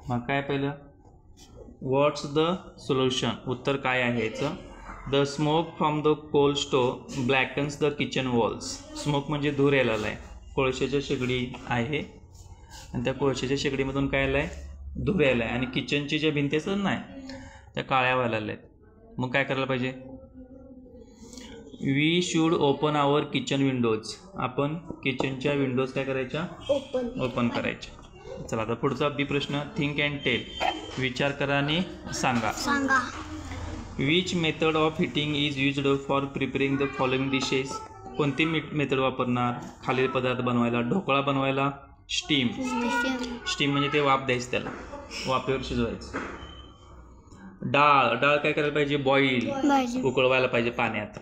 मग काय पहिलं, व्हॉट्स द सोल्युशन, उत्तर काय आहे याचं. The smoke from the coal stove blackens the kitchen walls. Smoke म्हणजे धूर यायला आहे, कोळशाच्या शेगडी आहे आणि त्या कोळशाच्या शेगडीमधून काय आलं आहे, धूर यायला आहे आणि किचनची ज्या भिंती असतात नाही त्या काळ्या व्हायला आहेत. मग काय करायला पाहिजे, we should open our kitchen windows. आपण किचनच्या विंडोज काय करायच्या, ओपन करायच्या. चला आता पुढचा बी प्रश्न, थिंक अँड टेल, विचार करा आणि सांगा. Which method of heating is used for preparing the following dishes. कोणती मेथड वापरणार खालील पदार्थ बनवायला, ढोकळा बनवायला स्टीम म्हणजे ते वाफ द्यायचं, त्याला वाफेवर शिजवायचं. डाळ काय करायला पाहिजे, बॉईल उकळवायला पाहिजे पाण्यात.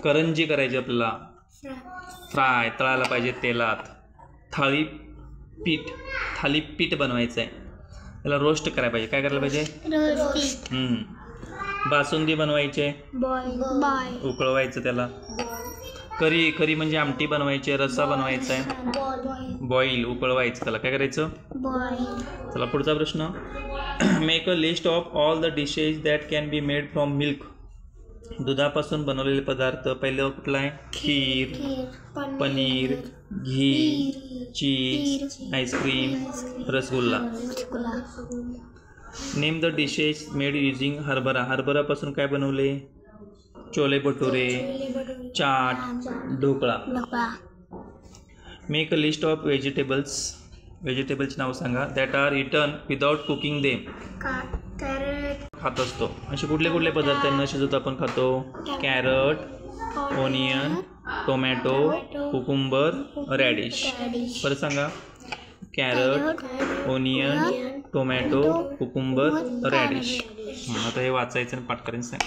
करंजी करायची आपल्याला, फ्राय तळायला पाहिजे तेलात. थालीपीठ बनवायचं आहे, त्याला रोस्ट करायला पाहिजे. काय करायला पाहिजे, बासुंदी बनवायचे, उकळवायचं त्याला. करी म्हणजे आमटी बनवायची, रस्सा बनवायचा आहे, बॉईल उकळवायचं त्याला. काय करायचं, चला पुढचा प्रश्न, make a list of all the dishes that can be made from milk. दुधापासून बनवलेले पदार्थ. पहिलं कुठला आहे, kheer, paneer, ghee, cheese, ice cream, rasgulla. Name the dishes made using harbhara. हरभरापासून काय बनवले, chole bhature, chaat, dhokla. Make a list of व्हेजिटेबल्सची नाव सांगा, that are eaten without cooking them. खात असतो असे कुठले पदार्थ न शिजवता आपण खातो, carrot, onion, tomato, cucumber, radish. परत सांगा, carrot, onion, tomato, cucumber, radish. आता हे वाचायचं आणि पाठ करायचं.